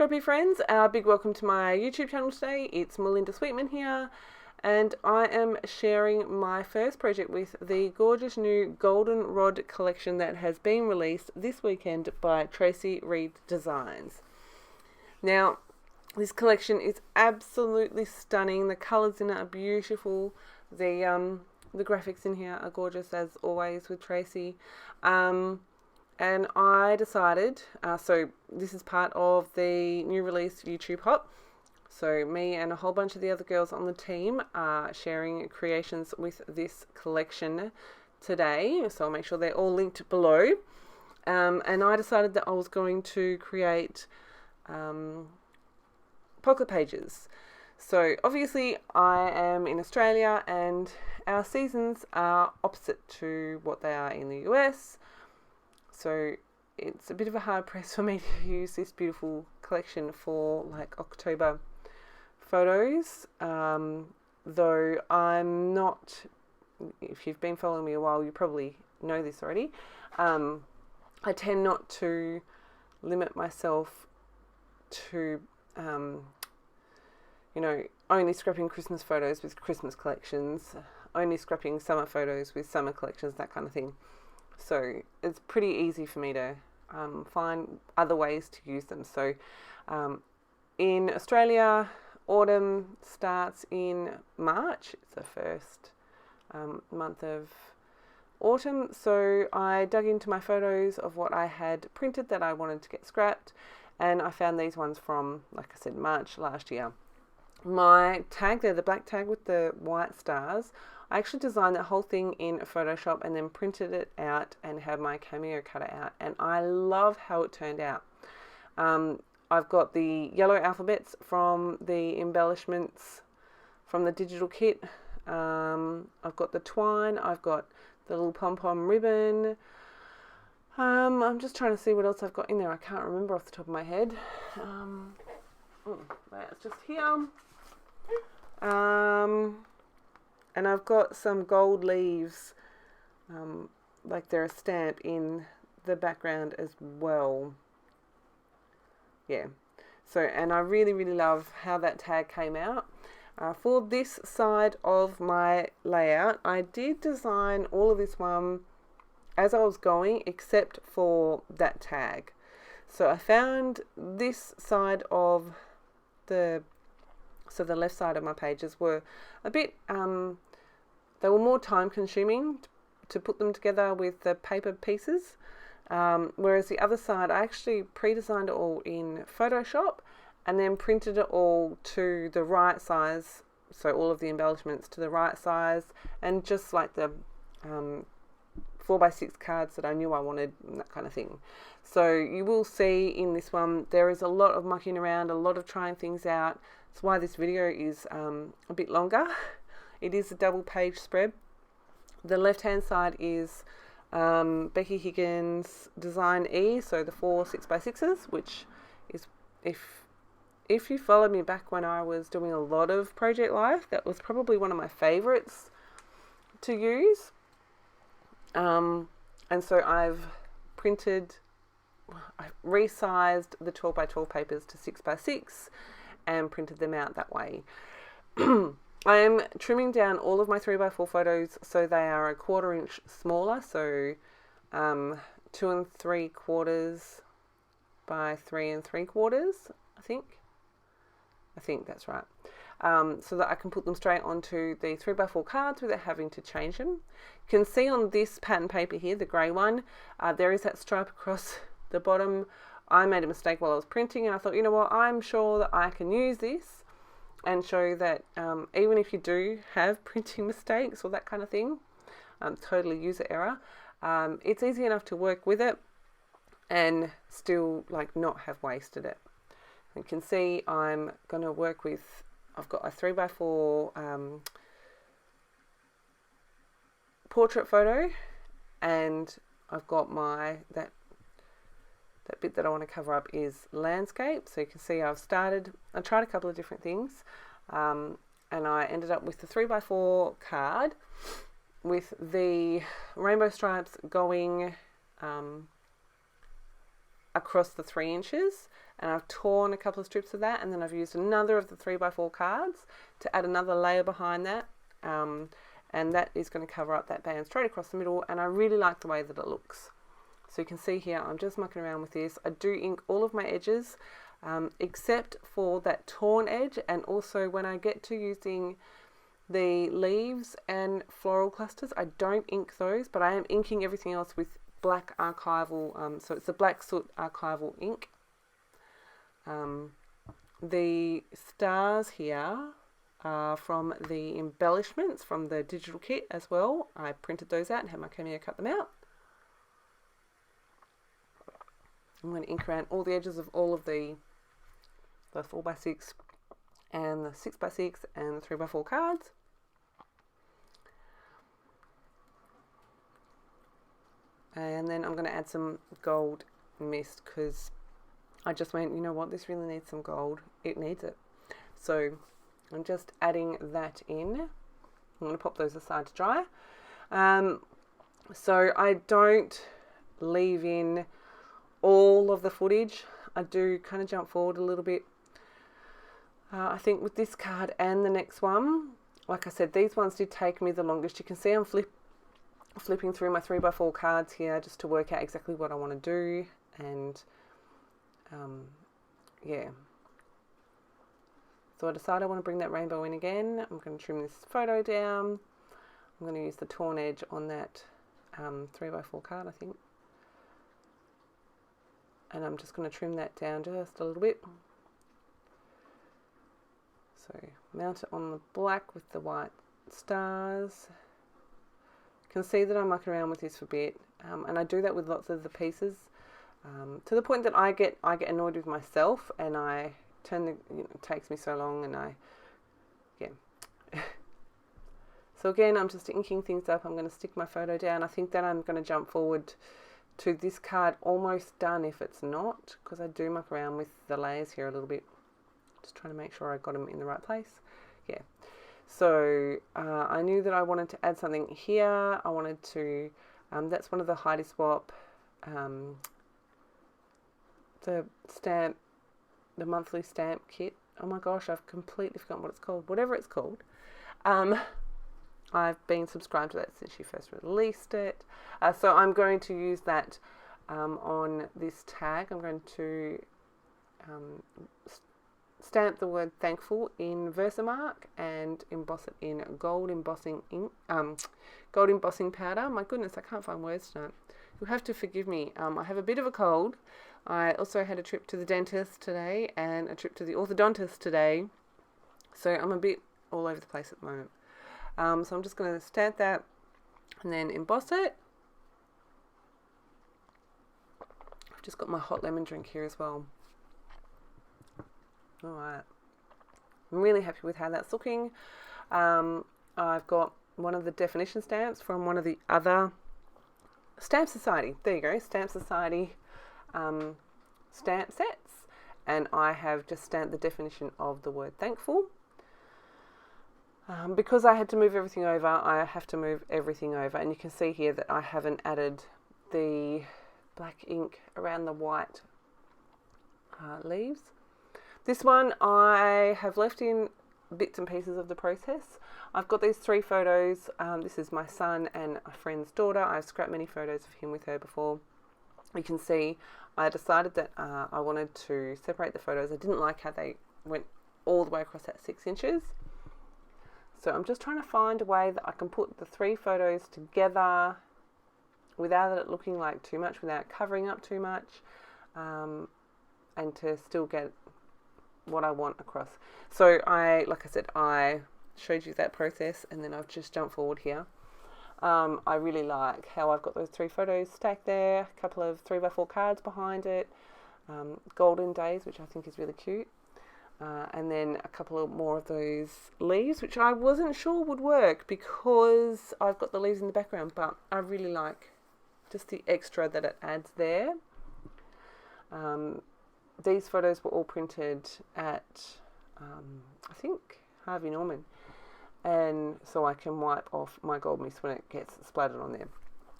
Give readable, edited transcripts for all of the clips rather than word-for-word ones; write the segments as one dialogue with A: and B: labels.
A: Scrappy friends, a big welcome to my YouTube channel today. It's Melinda Sweetman here, and I am sharing my first project with the gorgeous new Goldenrod collection that has been released this weekend by Traci Designs. Now, this collection is absolutely stunning. The colours in it are beautiful. The graphics in here are gorgeous as always with Traci. And I decided, so this is part of the new release YouTube Hop. So me and a whole bunch of the other girls on the team are sharing creations with this collection today. So I'll make sure they're all linked below. And I decided that I was going to create pocket pages. So obviously I am in Australia and our seasons are opposite to what they are in the US. So it's a bit of a hard press for me to use this beautiful collection for like October photos. Though I'm not, if you've been following me a while, you probably know this already. I tend not to limit myself to, only scrapping Christmas photos with Christmas collections, only scrapping summer photos with summer collections, that kind of thing. So it's pretty easy for me to find other ways to use them. So in Australia, autumn starts in March. It's the first month of autumn. So I dug into my photos of what I had printed that I wanted to get scrapped. And I found these ones from, like I said, March last year. My tag there, the black tag with the white stars, I actually designed that whole thing in Photoshop and then printed it out and had my cameo cut it out. And I love how it turned out. I've got the yellow alphabets from the embellishments from the digital kit. I've got the twine. I've got the little pom-pom ribbon. I'm just trying to see what else I've got in there. I can't remember off the top of my head. That's just here. And I've got some gold leaves, like they're a stamp in the background as well. Yeah. So, and I really, really love how that tag came out. For this side of my layout, I did design all of this one as I was going, except for that tag. So I found this side of the left side of my pages were a bit, they were more time consuming to put them together with the paper pieces. Whereas the other side, I actually pre-designed it all in Photoshop and then printed it all to the right size. So all of the embellishments to the right size and just like the 4x6 cards that I knew I wanted and that kind of thing. So you will see in this one, there is a lot of mucking around, a lot of trying things out. That's why this video is a bit longer. It is a double page spread. The left hand side is Becky Higgins Design E, so the 4 6x6s, which is, if you followed me back when I was doing a lot of Project Life, that was probably one of my favorites to use. And so I've resized the 12x12 papers to 6x6 and printed them out that way. I am trimming down all of my 3x4 photos so they are a 1/4 inch smaller, so 2 3/4 by 3 3/4, I think that's right. So that I can put them straight onto the 3x4 cards without having to change them. You can see on this pattern paper here, the grey one, there is that stripe across the bottom. I made a mistake while I was printing and I thought, you know what, I'm sure that I can use this and show that even if you do have printing mistakes or that kind of thing, totally user error, it's easy enough to work with it and still like not have wasted it. You can see I'm going to work with, I've got a 3x4 portrait photo and I've got that bit that I want to cover up is landscape. So you can see I tried a couple of different things and I ended up with the 3x4 card with the rainbow stripes going across the 3 inches and I've torn a couple of strips of that, and then I've used another of the 3x4 cards to add another layer behind that, and that is going to cover up that band straight across the middle, and I really like the way that it looks. So you can see here I'm just mucking around with this. I do ink all of my edges except for that torn edge, and also when I get to using the leaves and floral clusters, I don't ink those, but I am inking everything else with black archival, so it's the black soot archival ink. The stars here are from the embellishments from the digital kit as well. I printed those out and had my cameo cut them out. I'm going to ink around all the edges of all of the 4x6 and the 6x6 and the 3x4 cards. And then I'm going to add some gold mist, because I just went, you know what, this really needs some gold. It needs it. So I'm just adding that in. I'm going to pop those aside to dry. So I don't leave in all of the footage. I do kind of jump forward a little bit. I think with this card and the next one, like I said, these ones did take me the longest. You can see I'm flipping through my 3x4 cards here just to work out exactly what I want to do, and yeah. So I decided I want to bring that rainbow in again. I'm going to trim this photo down. I'm going to use the torn edge on that 3x4 card, I think. And I'm just going to trim that down just a little bit. So mount it on the black with the white stars. You can see that I'm mucking around with this for a bit, and I do that with lots of the pieces, to the point that I get annoyed with myself, and I turn the, it takes me so long, and yeah. So again, I'm just inking things up. I'm going to stick my photo down. I think that I'm going to jump forward to this card almost done if it's not, because I do muck around with the layers here a little bit. Just trying to make sure I got them in the right place. Yeah. So I knew that I wanted to add something here. I wanted to, that's one of the Heidi Swap, the monthly stamp kit. Oh my gosh, I've completely forgotten what it's called. Whatever it's called. I've been subscribed to that since she first released it. So I'm going to use that on this tag. I'm going to stamp the word thankful in Versamark and emboss it in gold embossing ink, gold embossing powder. My goodness, I can't find words tonight. You'll have to forgive me. I have a bit of a cold. I also had a trip to the dentist today and a trip to the orthodontist today. So I'm a bit all over the place at the moment. So I'm just going to stamp that and then emboss it. I've just got my hot lemon drink here as well. Alright, I'm really happy with how that's looking. I've got one of the definition stamps from one of the other Stamp Society. There you go, Stamp Society stamp sets. And I have just stamped the definition of the word thankful. Because I had to move everything over, I have to move everything over. And you can see here that I haven't added the black ink around the white leaves. This one I have left in bits and pieces of the process. I've got these 3 photos. This is my son and a friend's daughter. I've scrapped many photos of him with her before. You can see I decided that I wanted to separate the photos. I didn't like how they went all the way across that 6 inches. So I'm just trying to find a way that I can put the 3 photos together without it looking like too much, without covering up too much, and to still get what I want across. So like I said, I showed you that process, and then I've just jumped forward here. I really like how I've got those 3 photos stacked there, a couple of 3x4 cards behind it, golden days, which I think is really cute, and then a couple of more of those leaves, which I wasn't sure would work because I've got the leaves in the background, but I really like just the extra that it adds there. These photos were all printed at, I think, Harvey Norman. And so I can wipe off my gold mist when it gets splattered on there.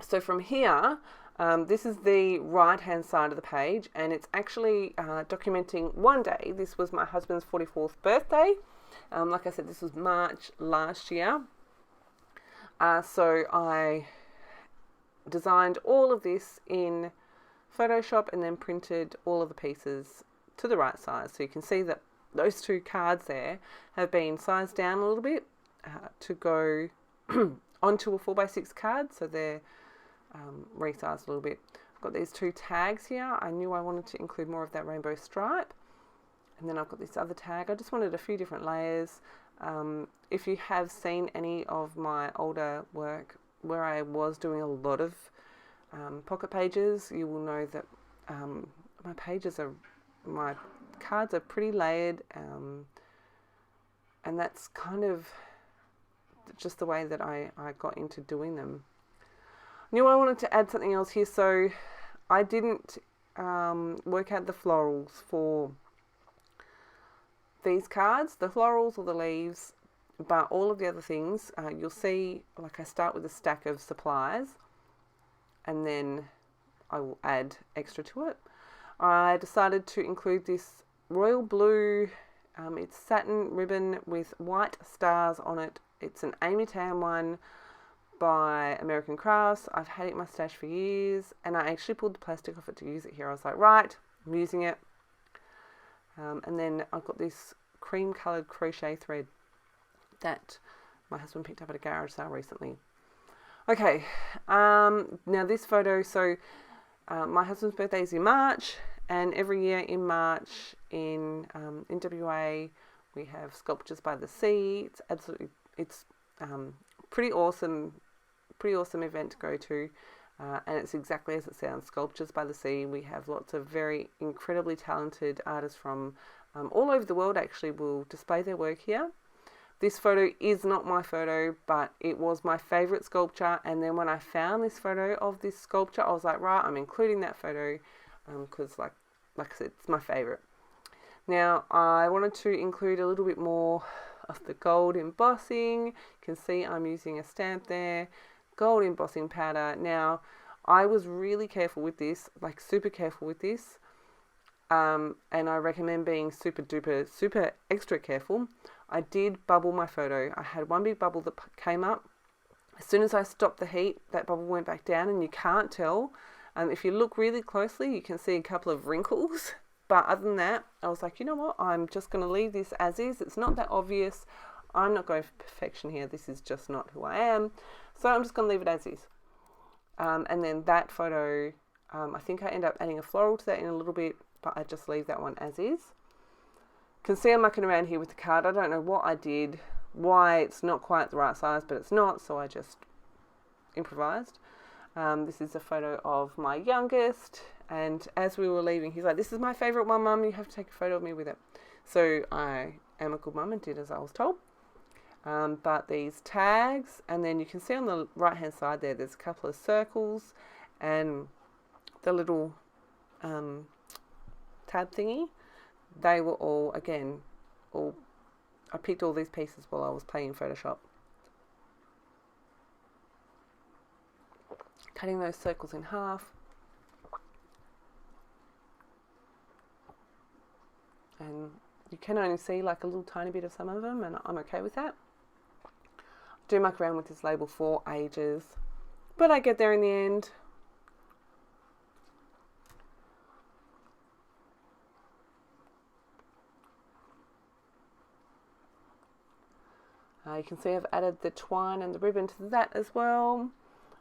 A: So from here, This is the right hand side of the page, and it's actually documenting one day. This was my husband's 44th birthday. Like I said, this was March last year. So I designed all of this in Photoshop and then printed all of the pieces to the right size. So you can see that those two cards there have been sized down a little bit to go onto a 4x6 card. So they're resized a little bit. I've got these two tags here. I knew I wanted to include more of that rainbow stripe. And then I've got this other tag. I just wanted a few different layers. If you have seen any of my older work where I was doing a lot of pocket pages, you will know that my cards are pretty layered, and that's kind of just the way that I got into doing them. Knew I wanted to add something else here, so I didn't work out the florals for these cards, the florals or the leaves, but all of the other things, you'll see, like I start with a stack of supplies and then I will add extra to it. I decided to include this royal blue, it's satin ribbon with white stars on it. It's an Amy Tan one by American Crafts. I've had it in my stash for years, and I actually pulled the plastic off it to use it here. I was like, right, I'm using it. And then I've got this cream coloured crochet thread that my husband picked up at a garage sale recently. Okay, now this photo, so my husband's birthday is in March, and every year in March in WA we have Sculptures by the Sea. It's pretty awesome event to go to, and it's exactly as it sounds, Sculptures by the Sea. We have lots of very incredibly talented artists from all over the world actually will display their work here. This photo is not my photo, but it was my favourite sculpture, and then when I found this photo of this sculpture, I was like, right, I'm including that photo because like I said, it's my favourite. Now I wanted to include a little bit more of the gold embossing. You can see I'm using a stamp there, gold embossing powder. Now I was really careful with this, like super careful with this, and I recommend being super extra careful. I did bubble my photo. I had one big bubble that came up. As soon as I stopped the heat, that bubble went back down, and you can't tell. If you look really closely, you can see a couple of wrinkles. But other than that, I was like, you know what? I'm just going to leave this as is. It's not that obvious. I'm not going for perfection here. This is just not who I am. So I'm just going to leave it as is. And then that photo, I think I end up adding a floral to that in a little bit, but I just leave that one as is. Can see I'm mucking around here with the card. I don't know what I did, why it's not quite the right size, but it's not, so I just improvised. This is a photo of my youngest, and as we were leaving, he's like, this is my favourite one, Mum, you have to take a photo of me with it. So I am a good mum and did as I was told. But these tags, and then you can see on the right hand side there's a couple of circles and the little tab thingy. They were all, again, I picked all these pieces while I was playing Photoshop. Cutting those circles in half. And you can only see like a little tiny bit of some of them, and I'm okay with that. I do muck around with this label for ages, but I get there in the end. You can see I've added the twine and the ribbon to that as well.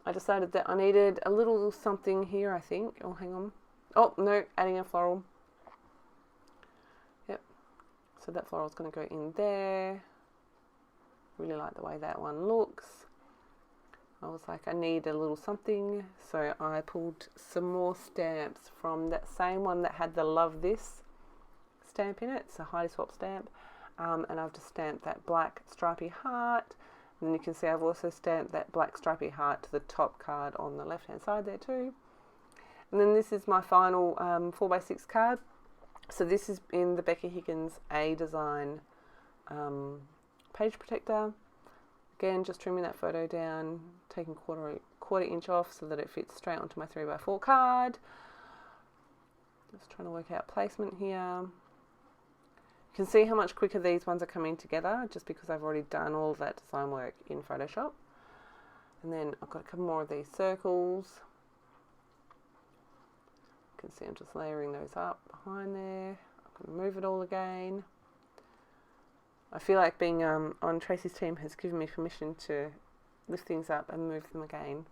A: I decided that I needed a little something here, I think. Oh, hang on. Oh, no, adding a floral. Yep. So that floral's going to go in there. Really like the way that one looks. I was like, I need a little something. So I pulled some more stamps from that same one that had the Love This stamp in it. It's a Heidi Swap stamp. And I've just stamped that black stripy heart. And then you can see I've also stamped that black stripy heart to the top card on the left hand side there too. And then this is my final 4x6 card. So this is in the Becca Higgins A Design page protector. Again, just trimming that photo down, taking quarter inch off so that it fits straight onto my 3x4 card. Just trying to work out placement here. You can see how much quicker these ones are coming together just because I've already done all of that design work in Photoshop. And then I've got a couple more of these circles. You can see I'm just layering those up behind there. I'm going to move it all again. I feel like being on Traci's team has given me permission to lift things up and move them again.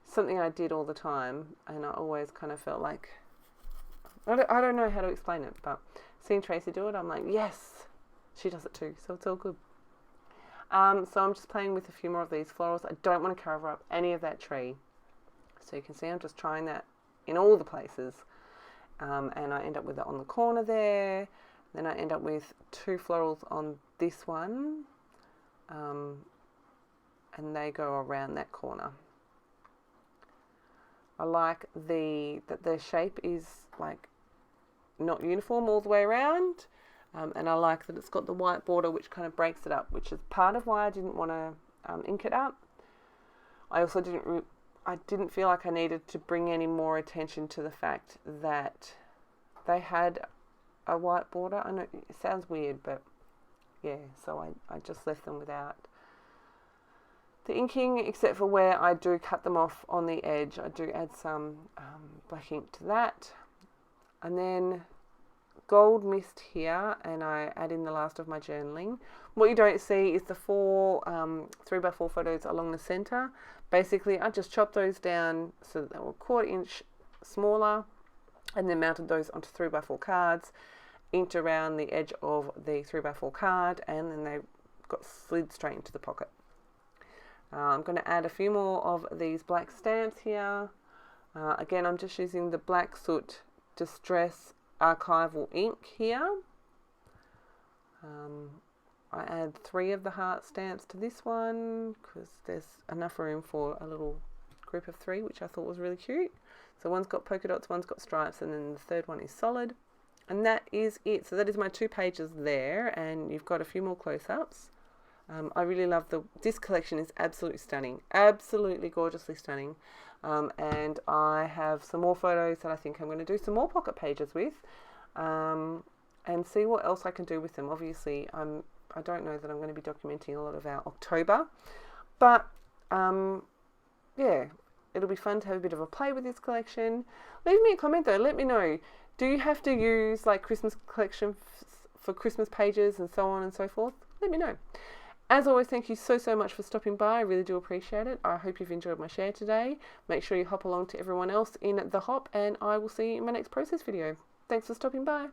A: Something I did all the time, and I always kind of felt like, I don't know how to explain it, but seeing Traci do it, I'm like, yes, she does it too, so it's all good. So I'm just playing with a few more of these florals. I don't want to cover up any of that tree. So you can see I'm just trying that in all the places. And I end up with it on the corner there. Then I end up with 2 florals on this one. And they go around that corner. I like that the shape is like not uniform all the way around. And I like that it's got the white border which kind of breaks it up, which is part of why I didn't want to ink it up. I also didn't feel like I needed to bring any more attention to the fact that they had a white border. I know it sounds weird, but yeah, so I just left them without the inking, except for where I do cut them off on the edge. I do add some black ink to that. And then gold mist here, and I add in the last of my journaling. What you don't see is the 4 3x4 photos along the center. Basically, I just chopped those down so that they were 1/4 inch smaller, and then mounted those onto 3x4 cards, inked around the edge of the 3x4 card, and then they got slid straight into the pocket. I'm going to add a few more of these black stamps here. Again, I'm just using the Black Soot Distress Archival ink here. I add 3 of the heart stamps to this one because there's enough room for a little group of 3, which I thought was really cute. So one's got polka dots, one's got stripes, and then the third one is solid. And that is it. So that is my 2 pages there, and you've got a few more close-ups. I really love this collection is absolutely stunning, absolutely gorgeously stunning. And I have some more photos that I think I'm going to do some more pocket pages with, and see what else I can do with them. Obviously, I don't know that I'm going to be documenting a lot of our October, but yeah, it'll be fun to have a bit of a play with this collection. Leave me a comment though. Let me know. Do you have to use like Christmas collection for Christmas pages and so on and so forth? Let me know. As always, thank you so much for stopping by. I really do appreciate it. I hope you've enjoyed my share today. Make sure you hop along to everyone else in the hop, and I will see you in my next process video. Thanks for stopping by.